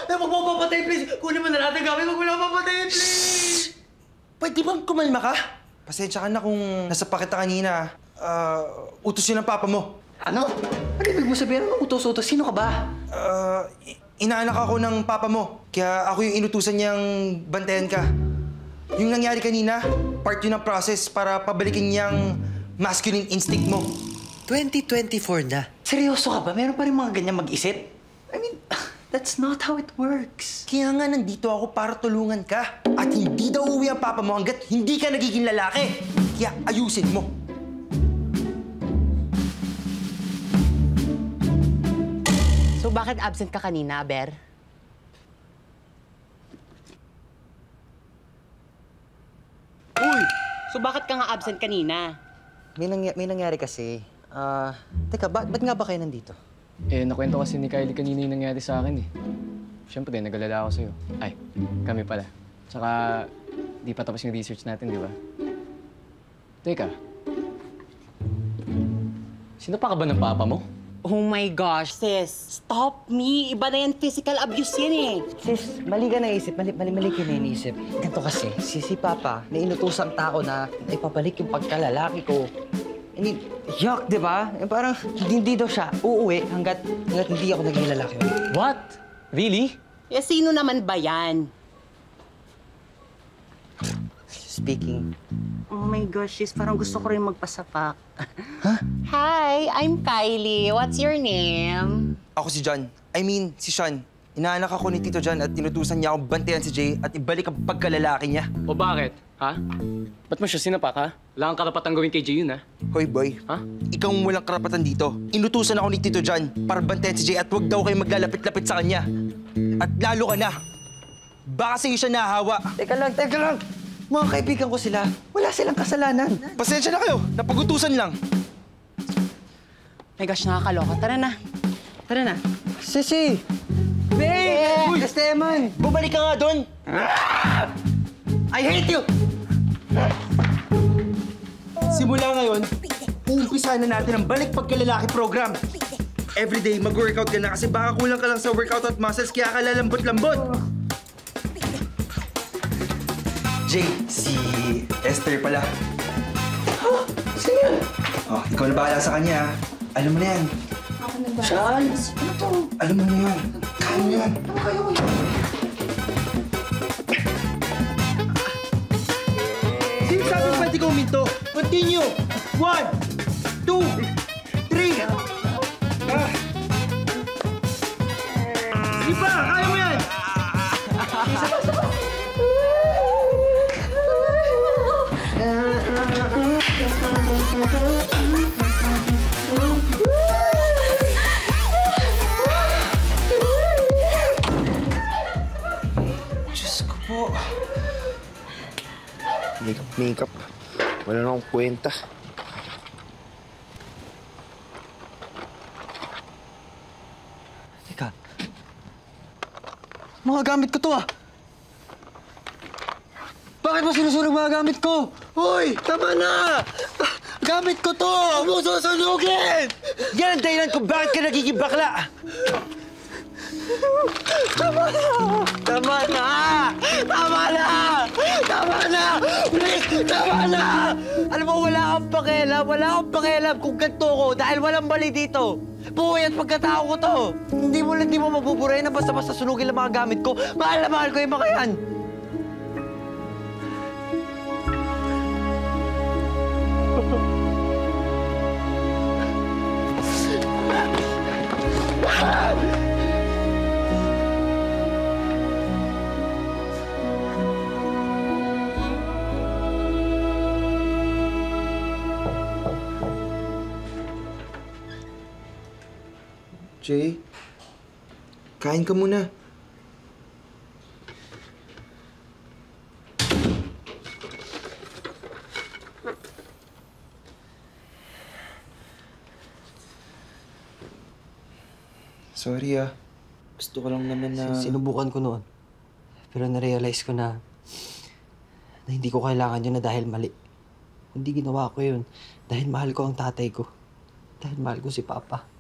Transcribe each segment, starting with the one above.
Huwag mo papatay, please! Kunin mo na natin gamit. Huwag mo na papatay, please! Pwede bang kumalma ka? Pasensya ka na kung nasapa kita kanina. Utos yun ng papa mo. Ano? Ano ibig mo sabihin? Ano utos-utos? Sino ka ba? Inaanak ako ng papa mo. Kaya ako yung inutusan niyang bantayan ka. Yung nangyari kanina, part yun ng process para pabalikin niyang masculine instinct mo. 2024 na. Seryoso ka ba? Meron pa rin mga ganyan mag-isip? I mean, that's not how it works. Kaya nga nandito ako para tulungan ka. At hindi daw uuwi ang papa mo hanggat hindi ka nagiging lalaki. Kaya ayusin mo. So bakit absent ka kanina, Ber? Uy! So bakit ka nga absent kanina? May nangyari kasi. Teka, ba't nga ba kayo nandito? Nakwento kasi ni Kylie kanina yung nangyari sa akin eh. Siyempre, nag-alala ako sa'yo. Ay, kami pala. Tsaka, di pa tapos yung research natin, di ba? Teka. Sino pa ka ba ng papa mo? Oh my gosh, sis. Stop me. Iba na yan, physical abuse yan eh. Sis, mali ka naisip. Mali ka na iniisip. Ganito kasi, si Papa, na inutosang tao na ipabalik yung pagkalalaki ko. I mean, yuck, di ba? Parang hindi daw siya uuwi hanggat hindi ako naging lalaki. What? Really? Eh, sino naman ba yan? Speaking. Oh my gosh, sis. Parang gusto ko rin magpasapak. Huh? Hi, I'm Kylie. What's your name? Ako si John. I mean, si Sean. Inaanak ako ni Tito John at tinutusan niya akong bantayan si Jay at ibalik ang pagkalalaki niya. O bakit? Ha? Ba't mo siya sinapak, ha? Wala kang karapatang gawin kay Jay yun, ha? Hoy, boy. Ha? Ikaw ang walang karapatan dito. Inutusan ako ni Tito John para bantayan si Jay at huwag daw kayo maglalapit-lapit sa kanya. At lalo ka na. Baka sa'yo siya nahahawa. Teka lang. Mga kaibigan ko sila. Wala silang kasalanan. Pasensya na kayo. Napagutusan lang. My gosh, nakakaloka. Tara na. Tara na. Sisi! Babe! Uy! Esteman! Bumalik ka nga doon. I hate you! Simula ngayon, uumpisahan na natin ang Balik Pagkalalaki program. Everyday, mag-workout ka na kasi baka kulang ka lang sa workout at muscles kaya ka lalambot-lambot. Jay, si Esther pala. Ha? Sino yan? Oh, ikaw na bahala sa kanya. Alam mo na yan. Ako na ba? Charles? Ano to? Alam mo na yan. Kaya mo yan. Ano kayo? Sige, sabi mo pwede ka uminto. Continue. 1, 2, 3. Sige pa, kaya mo yan. Diyos ko po. Makeup. Wala na akong kwenta. Teka. Mga gamit ko to ah! Bakit mo sinusunog mga gamit ko? Hoy! Tama na! Gamit ko to! Huwag mo susunugin! Yan ang dahilan kung bakit ka nagiging bakla. Tama na! Tama na! Tama na! Tama na! Please! Tama na! Alam mo, wala kang pakialam kung ganito ko dahil walang mali dito. Buhay at pagkatao ko to. Hindi mo mabuburay na basta-basta sunugin ang mga gamit ko. Mahal na mahal ko yung mga yan. Jay, kain ka muna. Sorry ah. Gusto ko lang naman na... Sinubukan ko noon. Pero na-realize ko na hindi ko kailangan yun na dahil mali. Hindi ginawa ko yun dahil mahal ko ang tatay ko. Dahil mahal ko si Papa.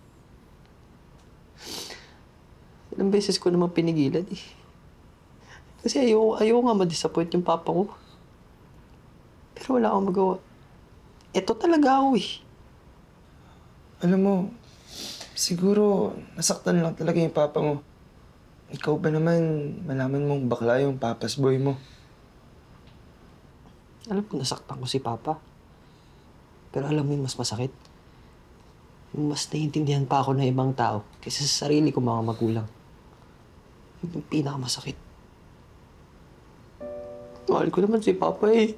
Ilang beses ko naman pinigilan eh. Kasi ayaw nga ma-disappoint yung papa ko. Pero wala akong magawa. Ito talaga ako eh. Alam mo, siguro nasaktan lang talaga yung papa mo. Ikaw ba naman, malaman mong bakla yung papas boy mo? Alam ko nasaktan ko si papa. Pero alam mo yung mas masakit? Yung mas naiintindihan pa ako ng ibang tao kaysa sa sarili ko mga magulang. Yun yung pinakamasakit. Mahal ko naman si papa eh.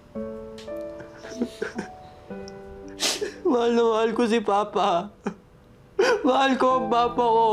Mahal na mahal ko si papa. Mahal ko ang papa ko.